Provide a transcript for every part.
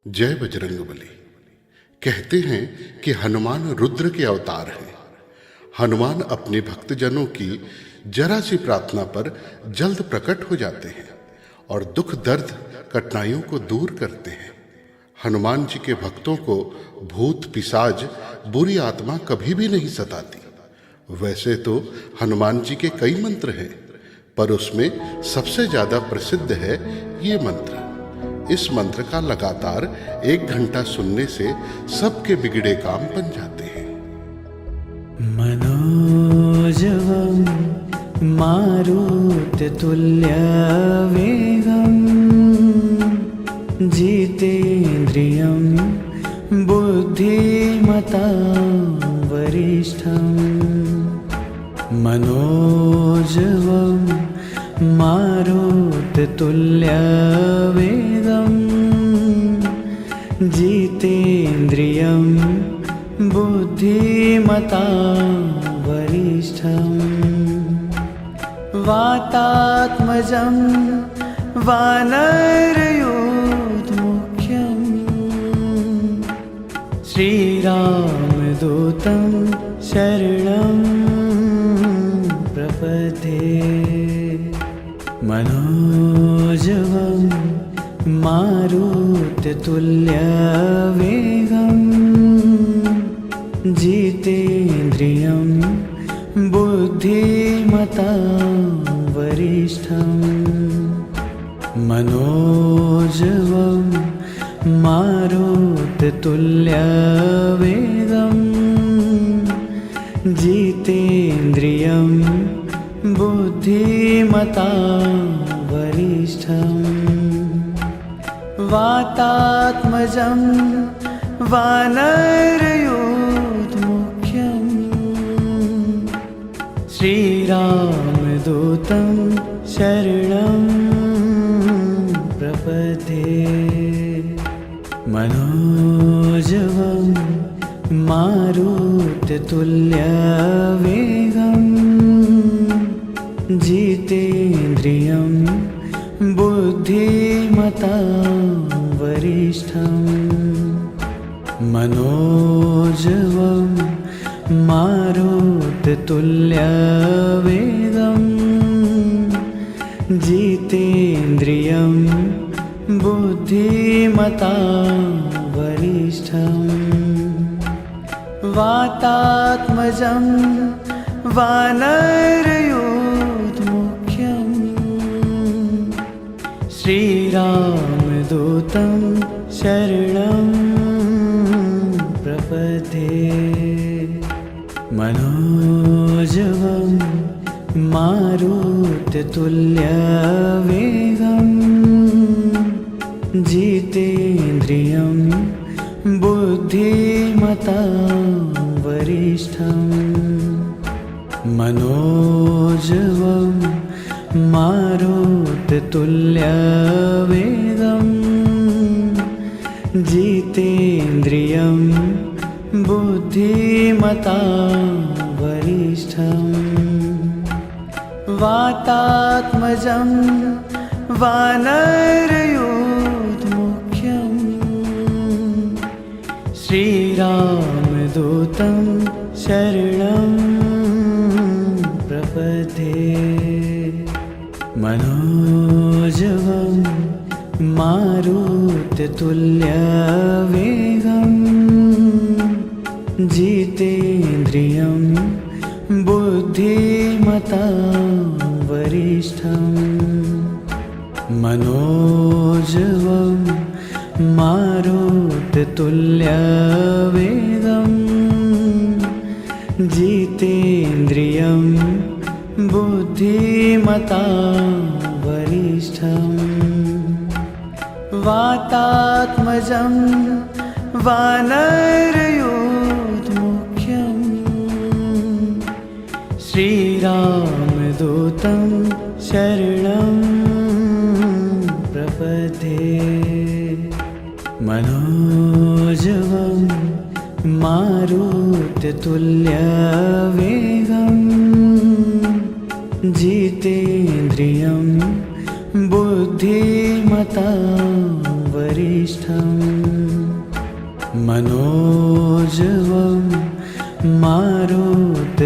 जय बजरंगबली। कहते हैं कि हनुमान रुद्र के अवतार हैं। हनुमान अपने भक्तजनों की जरा सी प्रार्थना पर जल्द प्रकट हो जाते हैं और दुख दर्द कठिनाइयों को दूर करते हैं। हनुमान जी के भक्तों को भूत पिशाच बुरी आत्मा कभी भी नहीं सताती। वैसे तो हनुमान जी के कई मंत्र हैं, पर उसमें सबसे ज्यादा प्रसिद्ध है ये मंत्र। इस मंत्र का लगातार 1 घंटा सुनने से सबके बिगड़े काम बन जाते हैं। मनोजवं मारुततुल्यवेगं जितेन्द्रियं बुद्धिमतां वरिष्ठं। मनोजवं मारुततुल्यवेगं जितेन्द्रियं बुद्धिमतां वरिष्ठं। वातात्मजं वानरयूथमुख्यं श्रीरामदूतं शरणं प्रपद्ये। मनोजवं मारुततुल्यवेगं जितेन्द्रियं बुद्धिमतां वरिष्ठं। मनोजवं मारुततुल्यवेगं जितेन्द्रियं बुद्धिमतां वरिष्ठं। वातात्मजं वानरयूथमुख्यं श्रीरामदूतं शरणं प्रपद्ये। मनोजवं मारुततुल्यवेगं जितेन्द्रियं बुद्धिमतां वरिष्ठं। मनोजवं मारुततुल्यवेगं जितेन्द्रियं बुद्धिमतां वरिष्ठं। वातात्मजं वानरयूथमुख्यं श्रीरामदूतं शरणं प्रपद्ये। मनोजवं मारुततुल्यवेगं जितेन्द्रियं बुद्धिमतां वरिष्ठं। मनोजवं मारुततुल्यवेगं जितेन्द्रियं बुद्धिमतां वरिष्ठं। वातात्मजं वानरयूथमुख्यं श्रीरामदूतं शरणं प्रपद्ये। मनोजवं मारुततुल्यवेगं जितेन्द्रियं बुद्धिमतां वरिष्ठं। मनोजवं मारुततुल्यवेगं जितेन्द्रियं बुद्धिमतां वरिष्ठं। वातात्मजं वानरयूथमुख्यं श्रीरामदूतं शरणं प्रपद्ये। मनोजवं मारुततुल्यवेगं जितेन्द्रियं बुद्धिमतां वरिष्ठं। वरिष्ठम् मनोजवं मारुततुल्यवेगम्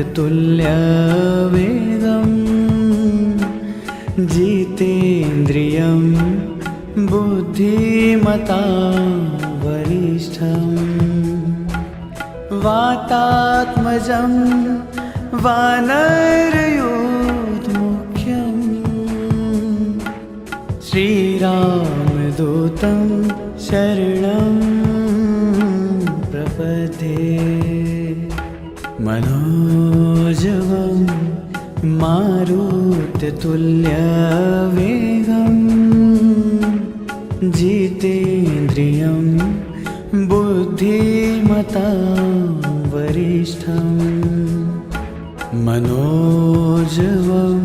जितेन्द्रियं बुद्धिमतां वरिष्ठम् वातात्मजं वानरयूथमुख्यम् श्रीरामदूतं शरणं प्रपद्ये मनोजवं मारुततुल्यवेगम् जितेन्द्रियं बुद्धिमतां वरिष्ठम् मनोजवं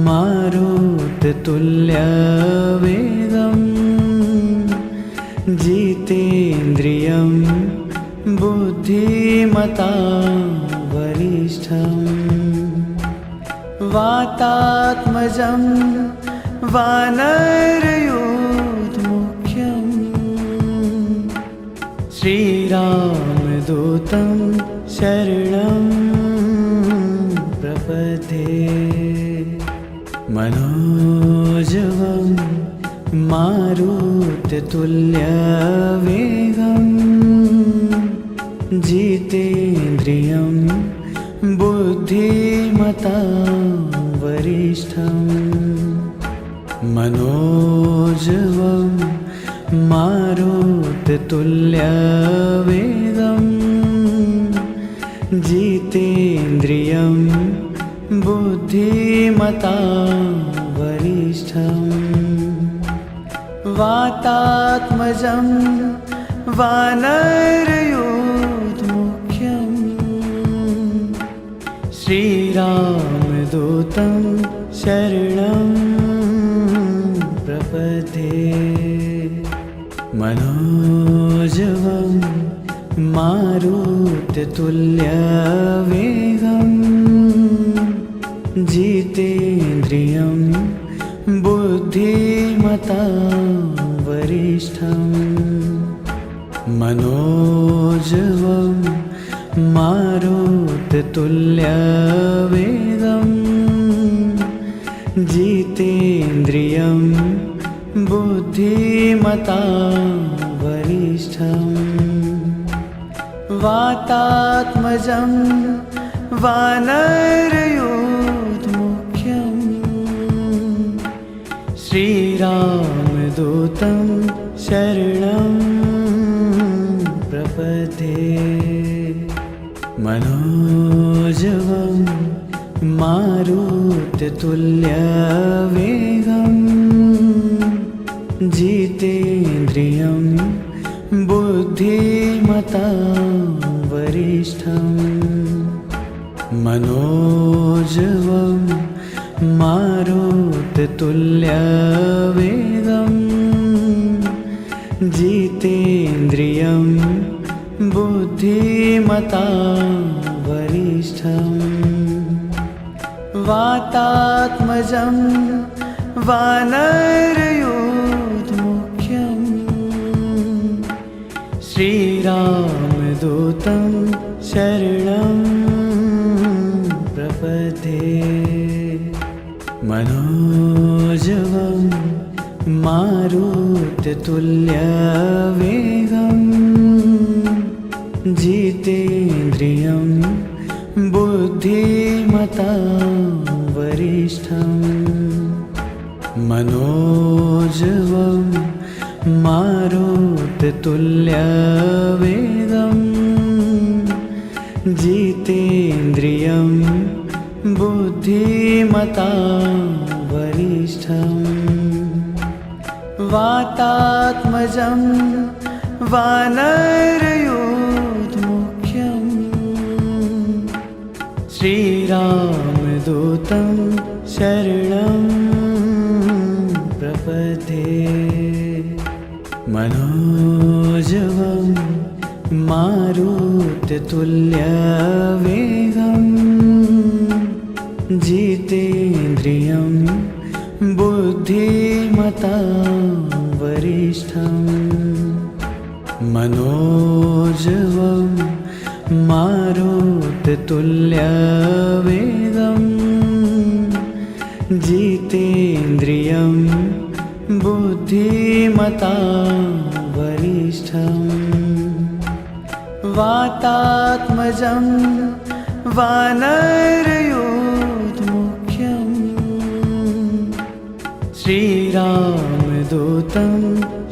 मारुततुल्यवेगम् जितेन्द्रियं बुद्धिमतां वरिष्ठम् वातात्मजं वानरयूथमुख्यम् श्रीरामदूतं शरणं प्रपद्ये मनोजवं मारुततुल्यवेगम् जितेन्द्रियं बुद्धिमतां वरिष्ठम् मनोजवं मारुततुल्यवेगम् जितेन्द्रियं बुद्धिमतां वरिष्ठम् वातात्मजं वानरयूथमुख्यम् श्रीरामदूतं शरणं प्रपद्ये मनोजवं मारुततुल्यवेगम् जितेन्द्रियं बुद्धिमतां वरिष्ठम् मनोजवं मारुततुल्यवेगम् जितेन्द्रियं बुद्धिमतां वरिष्ठम् वातात्मजं वानरयूथमुख्यम् श्रीरामदूतं शरणं प्रपद्ये मनोजवं मारुततुल्यवेगम् जितेन्द्रियं बुद्धिमतां वरिष्ठम् मनोजवं मारुततुल्यवेगम् जितेन्द्रियं बुद्धिमतां वरिष्ठम् वातात्मजं वानरयूथमुख्यम् श्रीरामदूतं शरणं प्रपद्ये मनोजवं मारुततुल्यवेगम् जितेन्द्रियं बुद्धिमतां वरिष्ठम् मनोजवं मारुततुल्यवेगम् जितेन्द्रियं बुद्धिमतां वरिष्ठम् वातात्मजं वानरयूथमुख्यम् श्रीरामदूतं शरणं प्रपद्ये मनोजवं मारुततुल्यवेगम् जितेन्द्रियं बुद्धिमतां वरिष्ठम् वरिष्ठम् मनोजवं मारुततुल्यवेगं जितेन्द्रियं बुद्धिमतां वरिष्ठम् वातात्मजं वानरयूथमुख्यं श्रीरामदूतं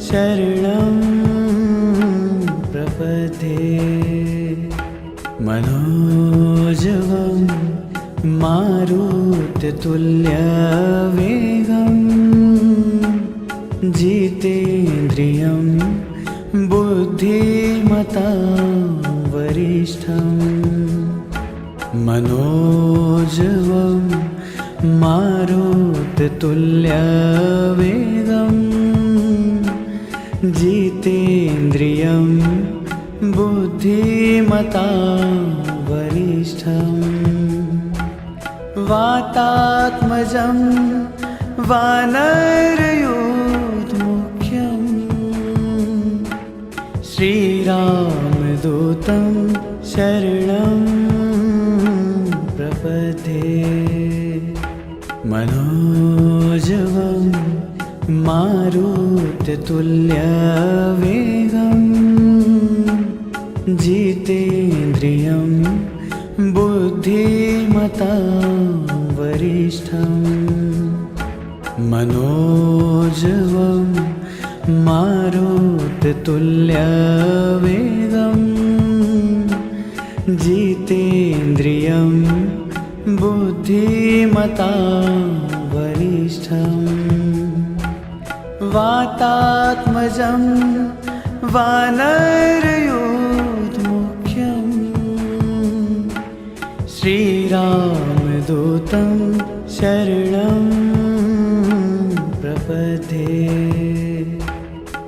शरणं प्रपद्ये मनोजवं मारुततुल्यवेगं जितेन्द्रियं बुद्धिमतां वरिष्ठम् मनोजवं मारुततुल्यवेगं जितेन्द्रियं बुद्धिमतां वरिष्ठम् वातात्मजं वानरयूथमुख्यं श्रीरामदूतं शरणं प्रपद्ये मनोजवं मारुततुल्यवेगं जितेन्द्रियं बुद्धिमतां वरिष्ठम् मनोजवं मारुततुल्यवेगं जितेन्द्रियं बुद्धिमतां वरिष्ठम् वातात्मजं वानरयूथमुख्यं श्रीरामदूतं शरणं प्रपद्ये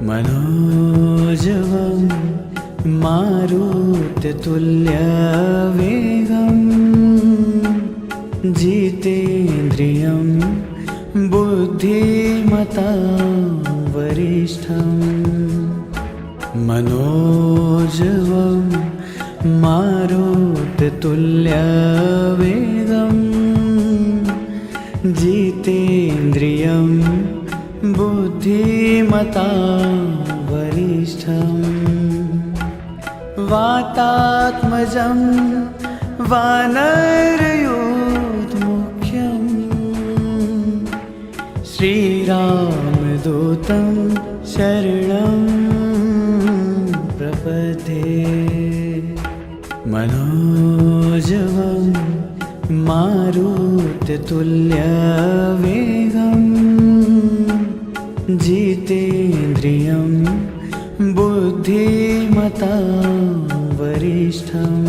मनोजवं मारुततुल्यवेगं जितेन्द्रियं बुद्धिमतां वरिष्ठम् मनोजवं मारुततुल्यवेगं जितेन्द्रियं बुद्धिमतां वरिष्ठम् वातात्मजं वानरयूथमुख्यं श्रीरामदूतं शरणं प्रपद्ये मनोजवं मारुततुल्यवेगं जितेन्द्रियं बुद्धिमतां वरिष्ठम्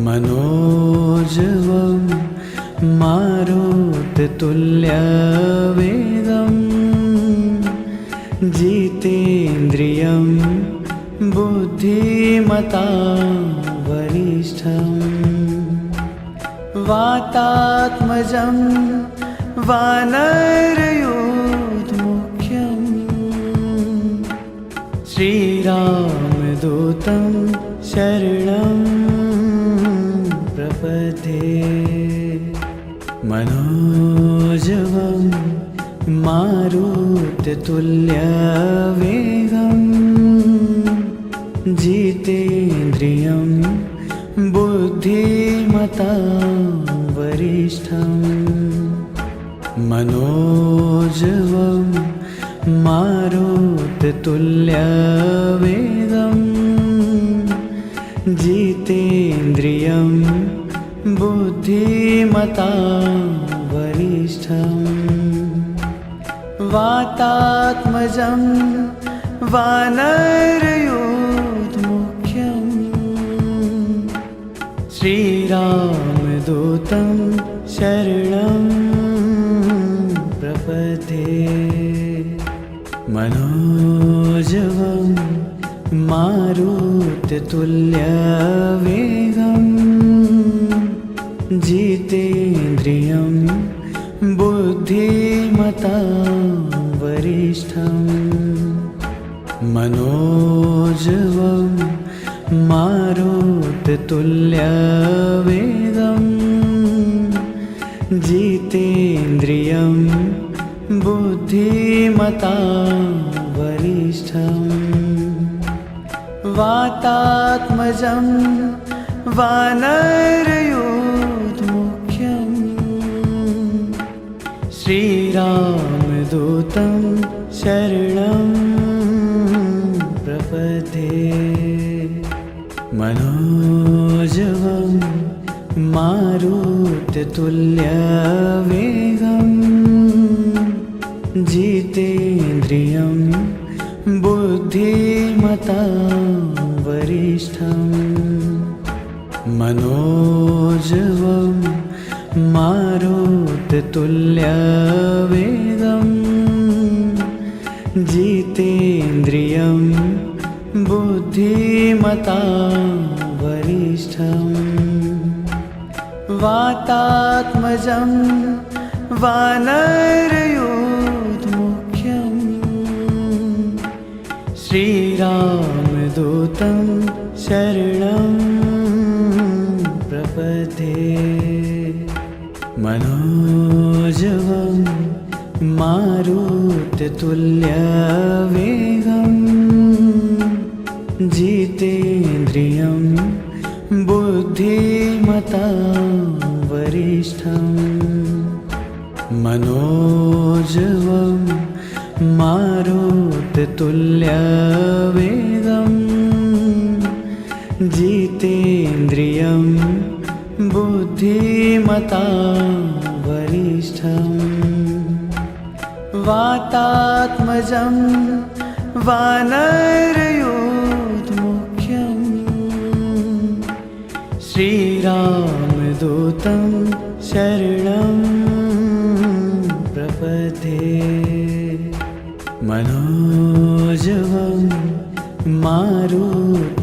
मनोजवं मारुततुल्यवेगं जितेन्द्रियं बुद्धिमतां वरिष्ठम् वातात्मजं वानरयूथमुख्यं श्रीरामदूतं शरणं प्रपद्ये मनोजवं मारुततुल्यवेगं जितेन्द्रियं बुद्धिमतां वरिष्ठम् मनोजवं मारुततुल्यवेगं जितेन्द्रियं बुद्धिमतां वरिष्ठम् वातात्मजं वानरयूथमुख्यं श्रीरामदूतं शरणं प्रपद्ये मनोजवं मारुततुल्यवेगं जितेन्द्रियं बुद्धिमतां वरिष्ठम् मनोजवं मारुततुल्यवेगं जितेन्द्रियं बुद्धिमतां वरिष्ठं वातात्मजं वानरयूथमुख्यं श्रीरामदूतं शरणं प्रपद्ये। मनोजवं मारुततुल्यवेगं जितेन्द्रियं बुद्धिमतां वरिष्ठं मनोजवं मारुततुल्यवेगं जितेन्द्रियं बुद्धिमतां वरिष्ठं वातात्मजं वानरयूथमुख्यं श्रीरामदूतं शरणं प्रपद्ये। मनोजवं मारुततुल्यवेगं जितेन्द्रियं बुद्धिमतां वरिष्ठं मनोजवं मारुततुल्यवेगं जितेन्द्रियं बुद्धिमतां वरिष्ठं वातात्मजं वानरयूथमुख्यं श्रीरामदूतं शरणं प्रपद्ये। मनोजवं मारुततुल्यवेगं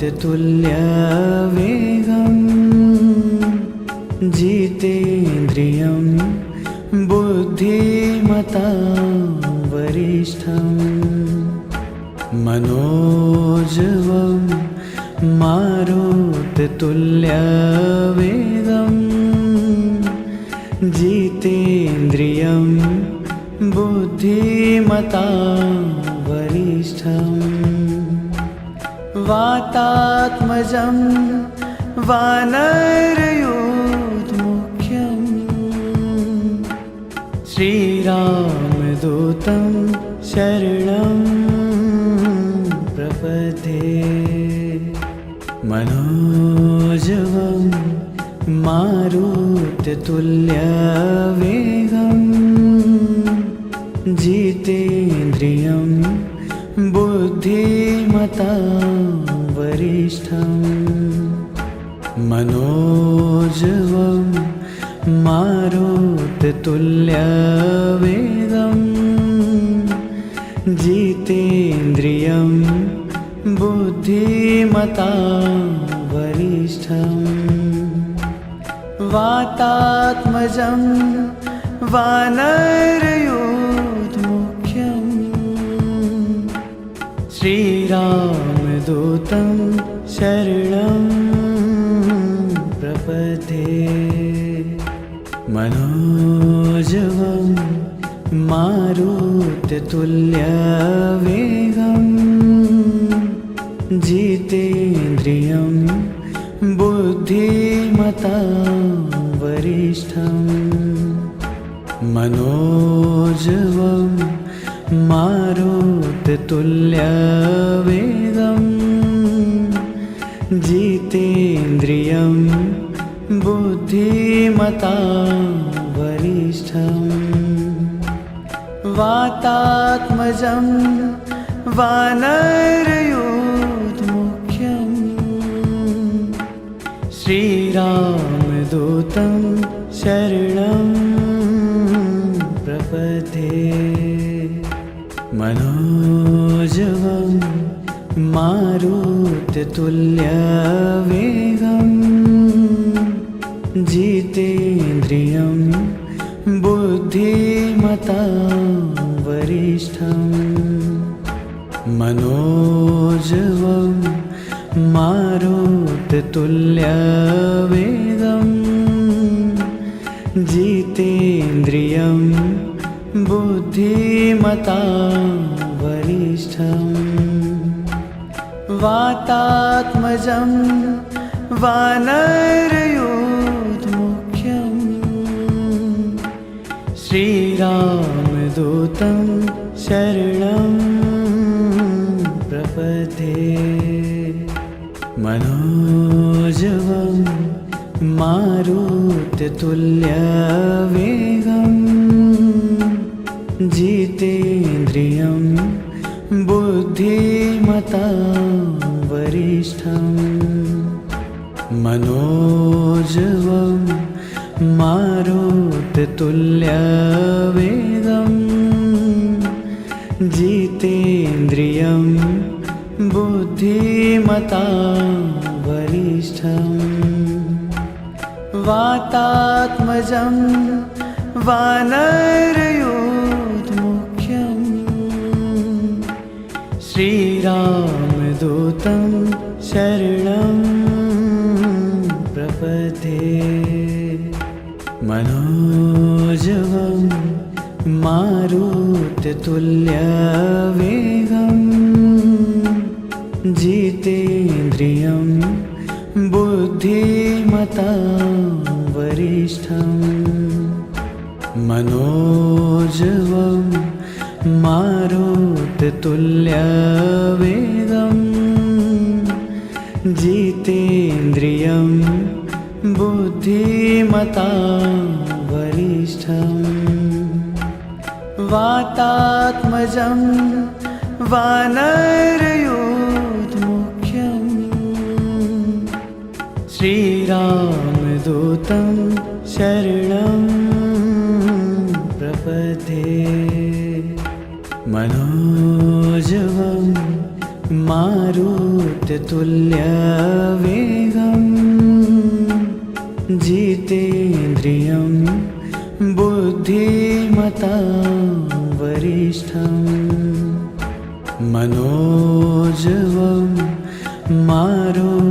जितेन्द्रियं बुद्धिमतां वरिष्ठं मनोजवं मारुततुल्यवेगं जितेन्द्रियं बुद्धिमतां वरिष्ठं वातात्मजं वानरयूथमुख्यं श्रीरामदूतं शरणं प्रपद्ये। मनोजवं मारुततुल्यवेगं जितेन्द्रियं बुद्धिमतां वरिष्ठं मनोजवं मारुततुल्यवेगं जितेन्द्रियं बुद्धिमतां वरिष्ठं वातात्मजं वानरयूथमुख्यं श्रीरामदूतं शरणं प्रपद्ये। मनोजवं मारुततुल्यवेगं जितेन्द्रियं बुद्धिमतां वरिष्ठं मनोजवं मारुततुल्यवेगं जितेन्द्रियं बुद्धिमतां वरिष्ठं वातात्मजं वानरयूथमुख्यं श्रीरामदूतं शरणं प्रपद्ये। मनोजवं मारुततुल्यवेगं जितेन्द्रियं बुद्धिमतां वरिष्ठं मनोजवं मारुततुल्यवेगं जितेन्द्रियं बुद्धिमतां वरिष्ठम् वातात्मजं वानरयूथमुख्यम् श्रीरामदूतं शरणं प्रपद्ये। मनोजवं मारुततुल्यवेगं जितेन्द्रियं बुद्धिमतां वरिष्ठम् मनोजवं मारुततुल्यवेगं जितेन्द्रियं बुद्धिमतां वरिष्ठम् वातात्मजं वानरयूथमुख्यम् श्रीरामदूतं शरणं प्रपद्ये। मनोजवं मारुततुल्यवेगं जितेन्द्रियं बुद्धिमतां वरिष्ठम् मनोजवं मारुततुल्यवेगं जितेन्द्रियं बुद्धिमतां वरिष्ठम् वातात्मजं वानरयूथमुख्यम् श्रीरामदूतं शरणं प्रपद्ये। मनोजवं मारुततुल्यवेगं जितेन्द्रियं बुद्धिमतां वरिष्ठम् मनोजवं मारुततुल्यवेगं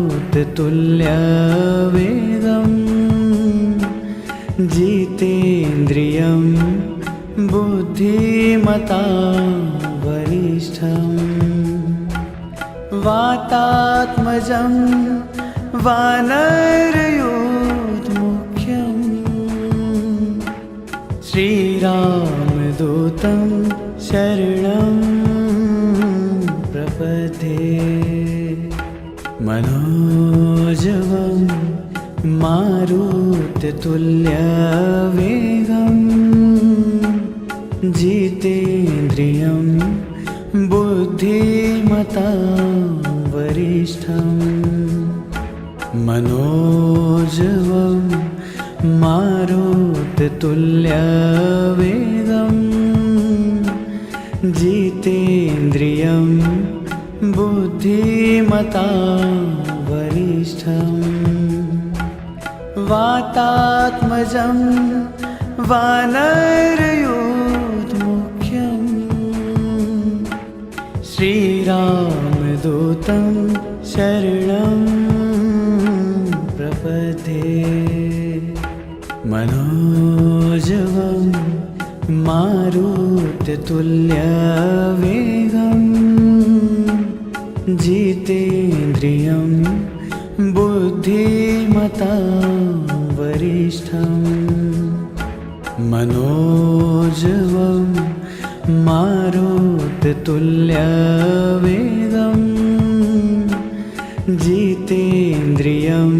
जितेन्द्रियं बुद्धिमतां वरिष्ठम् वातात्मजं वानरयूथमुख्यम् श्रीरामदूतं शरणं प्रपद्ये। मनोजवं मारुततुल्यवेगं जितेन्द्रियं बुद्धिमतां वरिष्ठम् मनोजवं मारुततुल्यवेगं जितेन्द्रियं बुद्धिमतां वरिष्ठम् वातात्मजं वानरयूथमुख्यम् श्रीरामदूतं शरणं प्रपद्ये। मनोजवं मारुततुल्यवेगं जितेन्द्रियं बुद्धिमतां वरिष्ठम् मनोजवं मारुततुल्यवेगं जितेन्द्रियं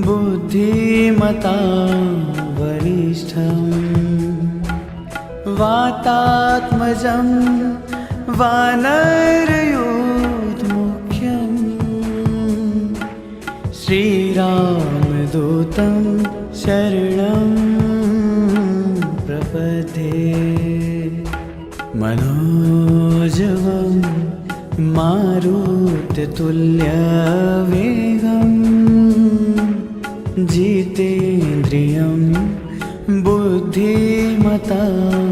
बुद्धिमतां वरिष्ठम् वातात्मजं वानरयूथमुख्यम् श्रीरामदूतं शरणं प्रपद्ये। मनोजवं मारुततुल्यवेगं जितेन्द्रियं बुद्धिमतां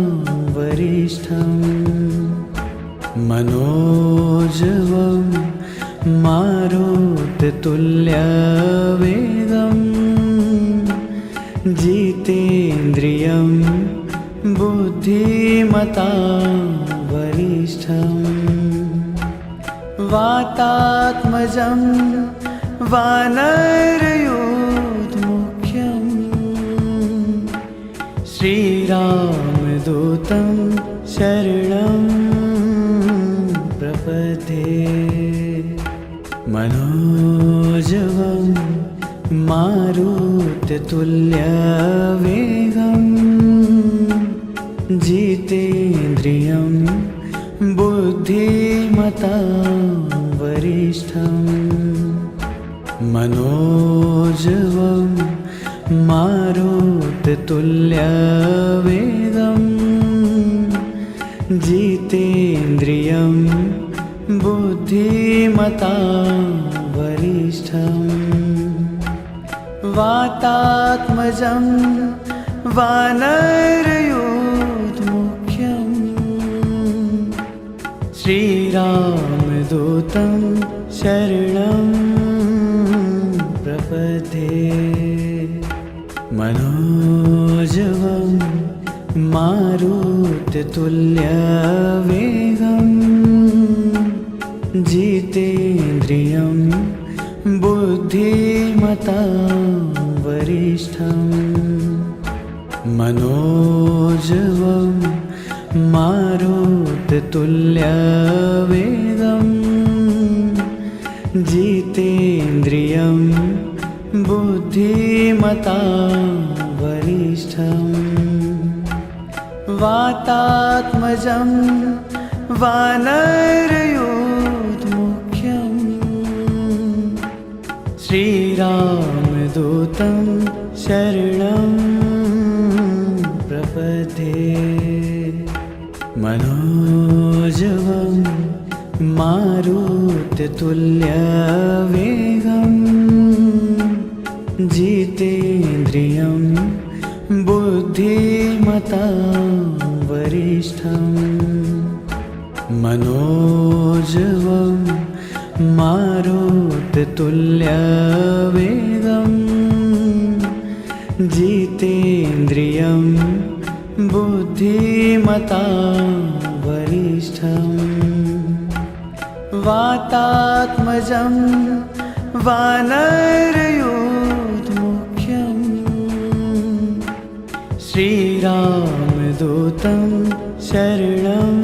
वरिष्ठम् मनोजवं मारुततुल्यवेगम् जितेन्द्रियं बुद्धिमतां वरिष्ठम् वातात्मजं वानरयूथमुख्यं श्रीरामदूतं शरणं प्रपद्ये। मनोजवं मारुततुल्यवेगं जितेन्द्रियं बुद्धिमतां वरिष्ठम् मनोजवं मारुततुल्यवेगं जितेन्द्रियं बुद्धिमतां वरिष्ठम् वातात्मजं वानरयूथमुख्यं श्रीरामदूतं शरणं प्रपद्ये। मनोजवं मारुततुल्यवेगं जितेन्द्रियं बुद्धिमतां वरिष्ठम् मनोजवं मारुततुल्यवेगं जितेन्द्रियं बुद्धिमतां वरिष्ठम् वातात्मजं वानरयूथमुख्यं श्रीरामदूतं शरणं प्रपद्ये। मनोजवं मारुततुल्यवेगं जितेन्द्रियं बुद्धिमतां वरिष्ठम् मनोजवं मारुततुल्यवेगं जितेन्द्रियं बुद्धिमतां वरिष्ठम् वातात्मजं वानरयूथमुख्यं श्रीरामदूतं शरणं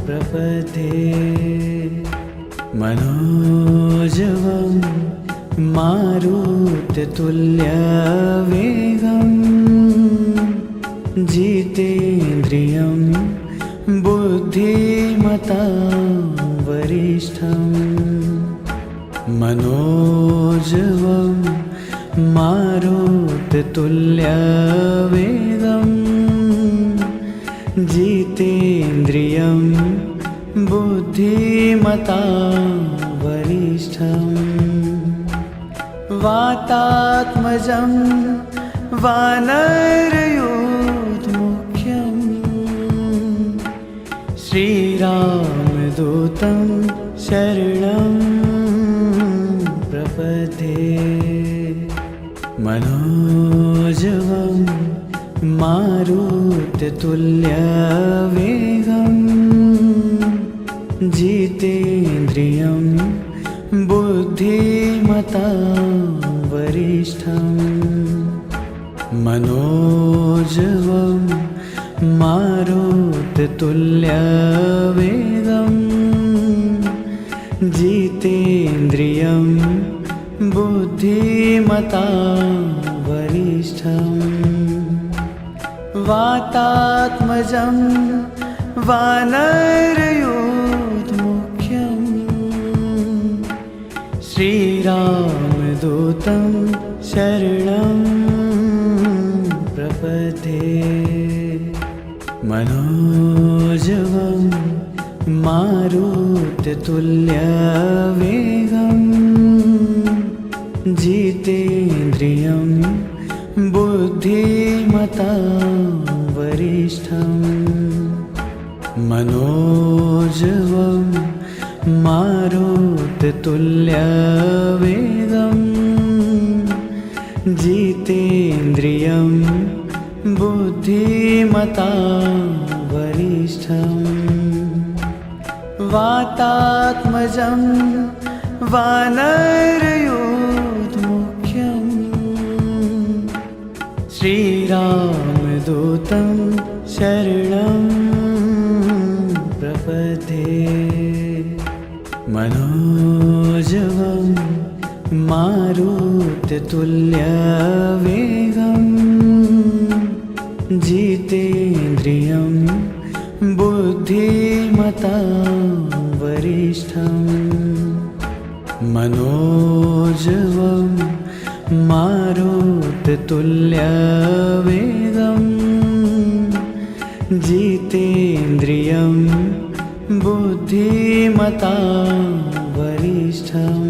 प्रपद्ये। मनोजवं मारुततुल्यवेगं जितेन्द्रियं बुद्धिमतां वरिष्ठम् मनोजवं मारुततुल्यवेगं जितेन्द्रियं बुद्धिमतां वरिष्ठम् वातात्मजं वानरयूथमुख्यं श्रीरामदूतं शरणं प्रपद्ये। मनोजवं मारुततुल्यवेगं जितेन्द्रियं बुद्धिमतां वरिष्ठम् मनोजवं मारुततुल्यवेगं जितेन्द्रियं बुद्धिमतां वरिष्ठम् वातात्मजं वानरयूथमुख्यं श्रीरामदूतं शरणं प्रपद्ये। मनोजवं मारुततुल्यवेगं जितेन्द्रियं बुद्धिमतां वरिष्ठम् मनोजवं मारुततुल्यवेगं जितेन्द्रियं बुद्धिमतां वरिष्ठम् वातात्मजं वानरयूथमुख्यं श्रीरामदूतं शरणं प्रपद्ये। मनोजवं मारुततुल्यवेगं जितेन्द्रियं बुद्धिमतां वरिष्ठं मनोजवं मारुततुल्यवेगं जितेन्द्रियं बुद्धिमतां वरिष्ठं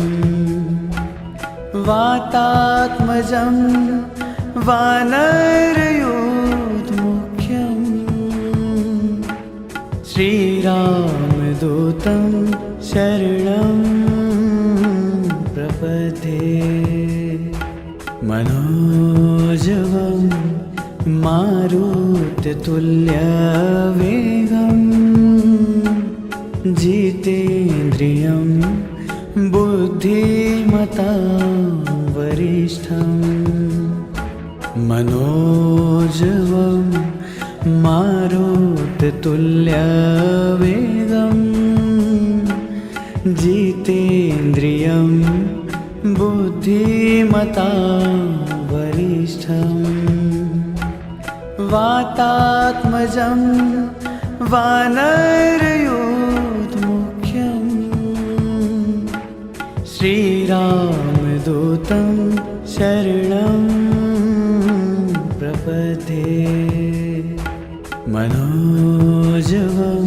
वातात्मजं वानरयूथमुख्यं श्रीरामदूतं शरणं प्रपद्ये। मनोजवं मारुततुल्यवेगं जितेन्द्रियं बुद्धिमतां वरिष्ठं मनोजवं मारुततुल्यवेगं जितेन्द्रियं बुद्धिमतां वरिष्ठं वातात्मजं वानरयूथमुख्यं श्रीरामदूतं शरणं प्रपद्ये। मनोजवं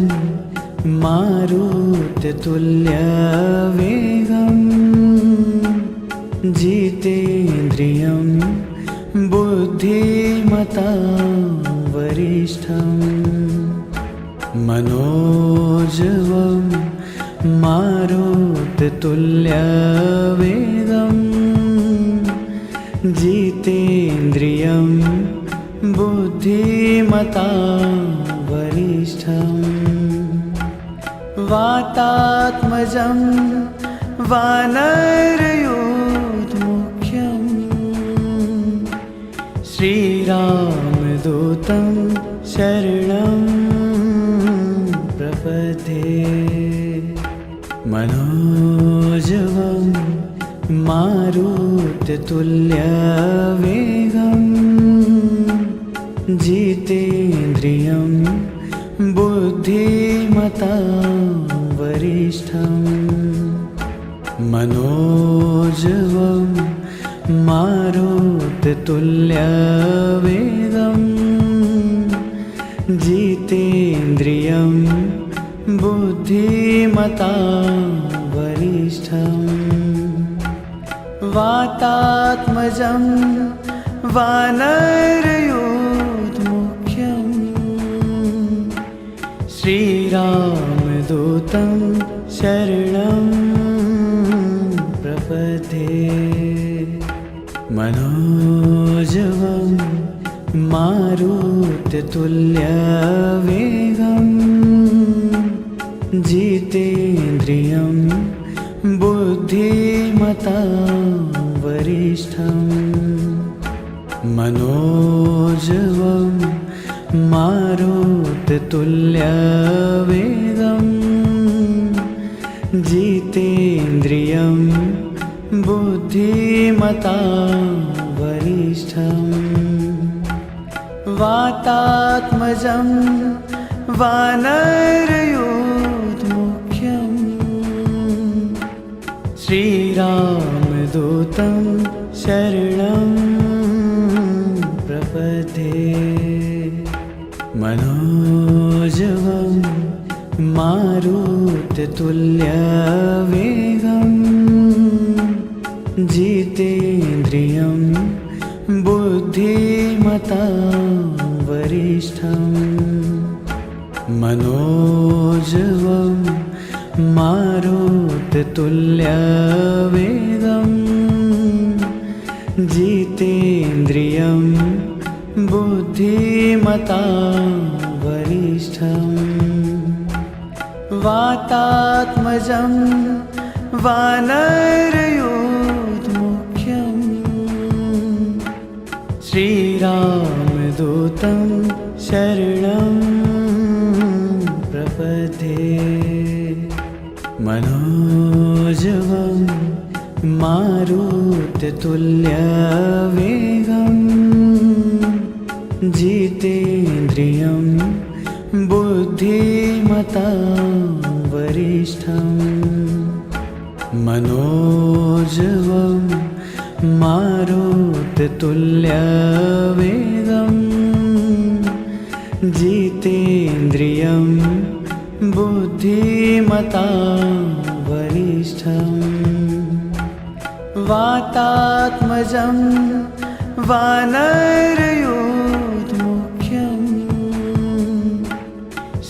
मारुततुल्यवेगं जितेन्द्रियं बुद्धिमतां वरिष्ठं मनोजवं मारुततुल्यवेगं जितेन्द्रियं बुद्धिमतां वरिष्ठं वातात्मजं वानरयूथमुख्यं श्रीरामदूतं शरणं प्रपद्ये। मनोजवं मारुततुल्यवेगं जितेन्द्रियं बुद्धिमतां वरिष्ठं मनोजवं मारुततुल्यवेगं जितेन्द्रियं बुद्धिमतां वरिष्ठं वातात्मजं वानरयूथमुख्यं श्रीरामदूतं शरणं प्रपद्ये। मनोजवं मारुततुल्यवेगं जितेन्द्रियं बुद्धिमतां वरिष्ठं मनोजवं मारुततुल्यवेगं जितेन्द्रियं बुद्धिमतां वरिष्ठं वातात्मजं वानरयूथमुख्यं श्रीरामदूतं शरणं प्रपद्ये। मनोजवं मारुततुल्यवेगं जितेन्द्रियं बुद्धिमतां वरिष्ठं मनोजवं मारुततुल्यवेगं जितेन्द्रियं बुद्धिमतां वरिष्ठं वातात्मजं वानरयोधमुख्यं श्रीरामदूतं शरणं प्रपद्ये। मनोजवं मारुततुल्यवेगं जितेन्द्रियं बुद्धिमतां वरिष्ठं मनोजवं मारुततुल्यवेगं जितेन्द्रियं बुद्धिमतां वरिष्ठं वातात्मजं वानरयोधमुख्यं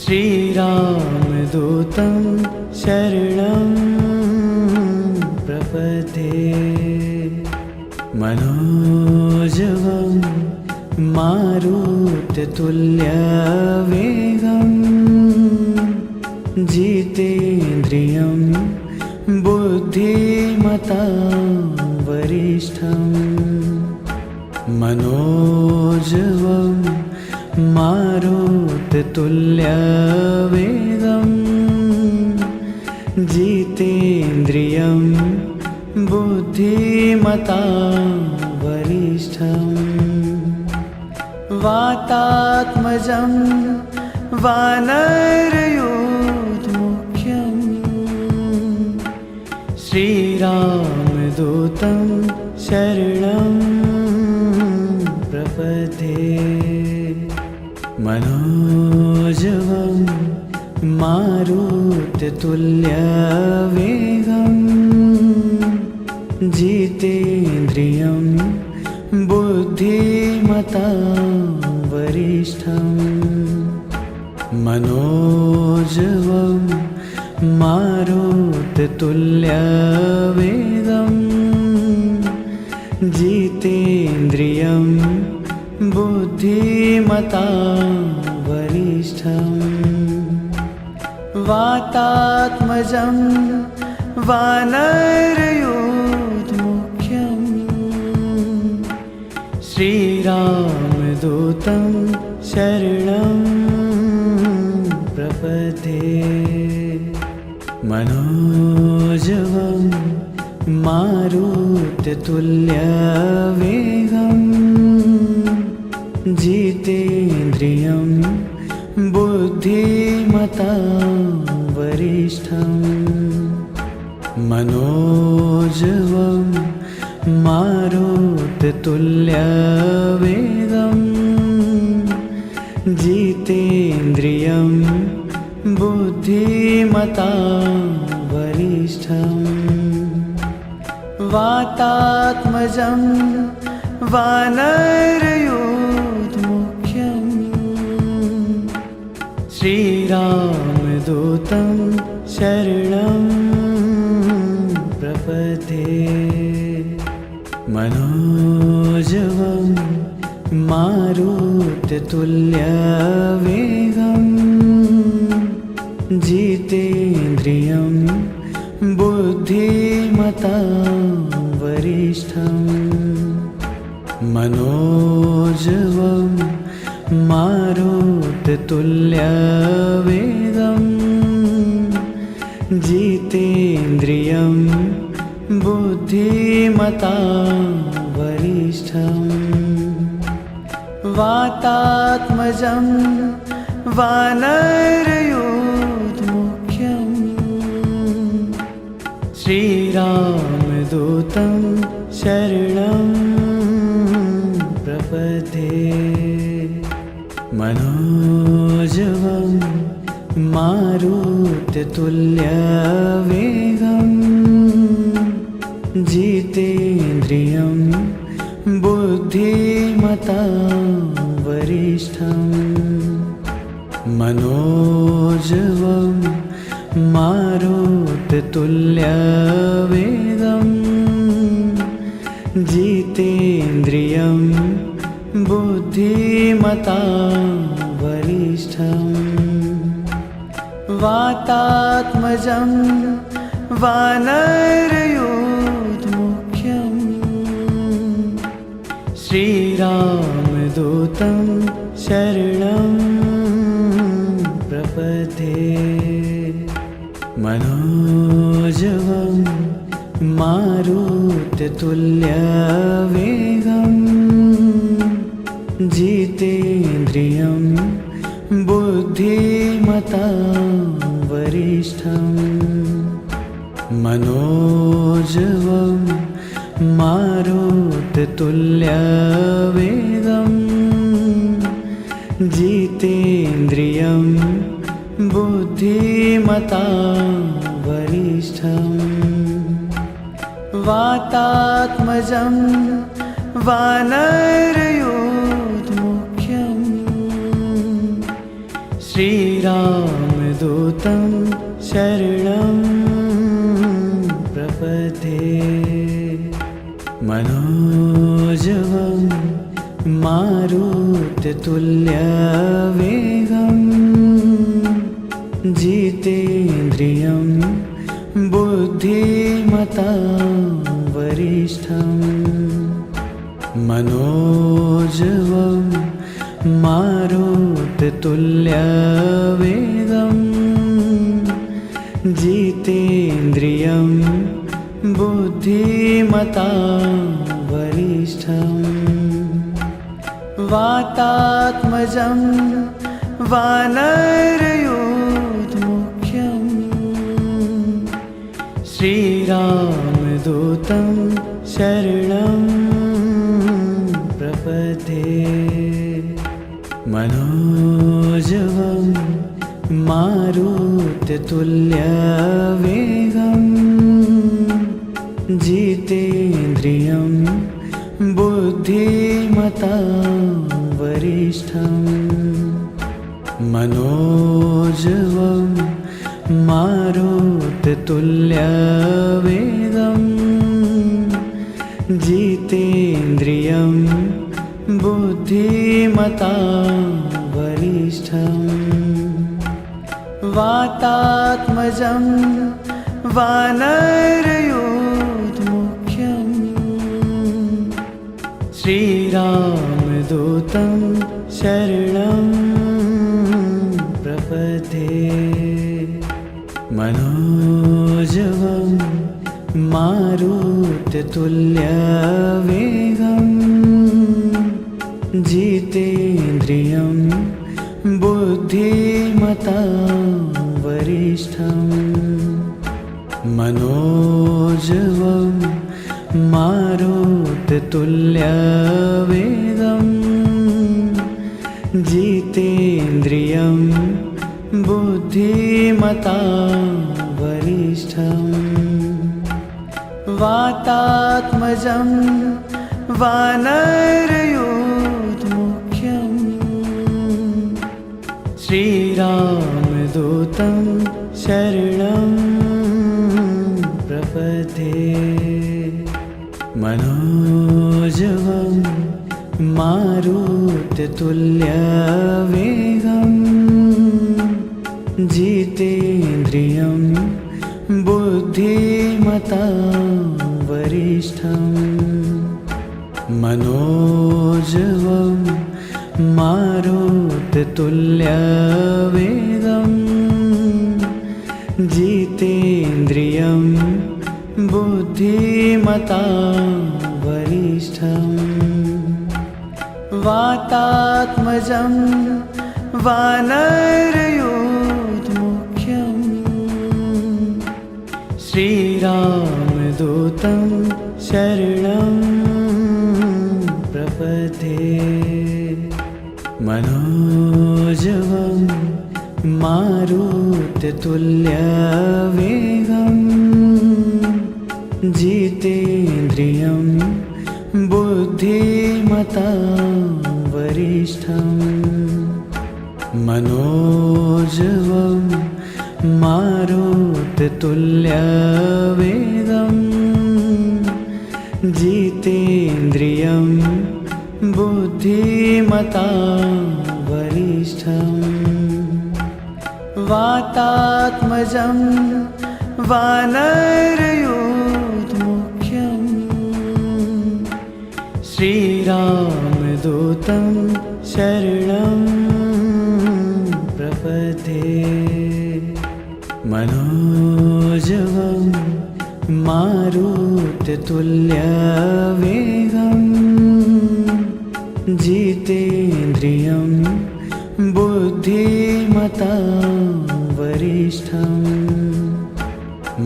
श्रीरामदूतं शरणं प्रपद्ये। मनोजवं मारुततुल्यवेगं जितेन्द्रियं बुद्धिमतां वरिष्ठं मनोजवं मारुततुल्यवेगं जितेन्द्रियं बुद्धिमतां वरिष्ठं वातात्मजं वानरयोधमुख्यं श्रीरामदूतं शरणं प्रपद्ये। मनोजवं मारुततुल्यवेगं जितेन्द्रियं बुद्धिमतां वरिष्ठं मनोजवं मारुततुल्यवेगं जितेन्द्रियं बुद्धिमतां वरिष्ठं वातात्मजं वानरयोधमुख्यं श्रीरामदूतं शरणं प्रपद्ये। मनोजवं मारुततुल्यवेगं जितेन्द्रियं बुद्धिमतां वरिष्ठं मनोजवं मारुततुल्यवेगं जितेन्द्रियं बुद्धिमतां वरिष्ठं वातात्मजं वानरयोधमुख्यं श्रीरामदूतं शरणं प्रपद्ये। मनोजवं मारुततुल्यवेगं जितेन्द्रियं बुद्धिमतां वरिष्ठं मनोजवं मारुततुल्यवेगं जितेन्द्रियं बुद्धिमतां वरिष्ठं वातात्मजं वानरयोधमुख्यं श्रीरामदूतं शरणं प्रपद्ये। मनोजवं मारुततुल्यवेगं जितेन्द्रियं बुद्धिमतां वरिष्ठं मनोजवं मारुततुल्यवेगम् जितेन्द्रियं बुद्धिमतां वरिष्ठम् वातात्मजं वानरयूथमुख्यम् श्रीरामदूतं शरणं प्रपद्ये मनोजवं मारुततुल्यवेगम् जितेन्द्रियं बुद्धिमतां वरिष्ठम् मनोजवं मारुततुल्यवेगम् जितेन्द्रियं बुद्धिमतां वरिष्ठम् वातात्मजं वानरयूथमुख्यम् श्रीरामदूतं शरणं प्रपद्ये मनोजवं मारुततुल्यवेगम् जितेन्द्रियं बुद्धिमतां वरिष्ठम् मनोजवं मारुततुल्यवेगम् जितेन्द्रियं बुद्धिमतां वरिष्ठम् वातात्मजं वानरयूथमुख्यम् श्रीरामदूतं शरणं प्रपद्ये मनोजवं मारुततुल्यवेगम् जितेन्द्रियं बुद्धिमतां वरिष्ठम् मनोजवं मारुततुल्यवेगम् जितेन्द्रियं बुद्धिमतां वरिष्ठम् वातात्मजं वानरयूथमुख्यम् श्रीरामदूतं शरणं प्रपद्ये मनोजवं मारुततुल्यवेगम् जितेन्द्रियं बुद्धिमतां वरिष्ठम् मनोजवं मारुततुल्यवेगम् जितेन्द्रियं बुद्धिमतां वरिष्ठम् वातात्मजं वानरयूथमुख्यम् श्रीरामदूतं शरणं प्रपद्ये मनोजवं मारुततुल्यवेगम् जितेन्द्रियं बुद्धिमतां वरिष्ठम् मनोजवं मारुततुल्यवेगम् जितेन्द्रियं बुद्धिमतां वरिष्ठम् वातात्मजं वानरयूथमुख्यम् श्रीरामदूतं शरणं प्रपद्ये मनोजवं मारुततुल्यवेगम् जितेन्द्रियं बुद्धिमतां वरिष्ठम् मनोजवं मारुततुल्यवेगम् मारुततुल्यवेगम् जितेन्द्रियं बुद्धिमतां वरिष्ठम् वातात्मजं वानरयूथमुख्यम् श्रीरामदूतं शरणं प्रपद्ये मनोजवं मारुततुल्यवेगम् जितेन्द्रियं बुद्धिमतां वरिष्ठम्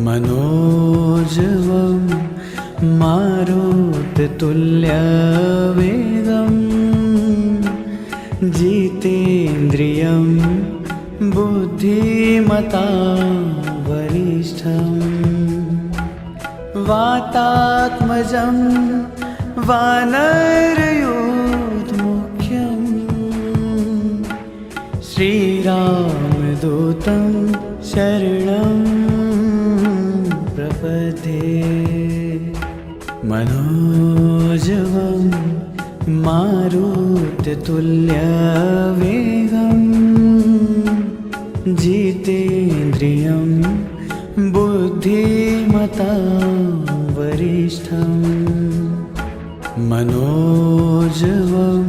मनोजवं मारुततुल्यवेगम् जितेन्द्रियं बुद्धिमतां वरिष्ठम् वातात्मजं वानरयूथमुख्यम् श्रीरामदूतं शरणं प्रपद्ये मनोजवं मारुततुल्यवेगम् जितेन्द्रियं बुद्धिमतां वरिष्ठम् मनोजवं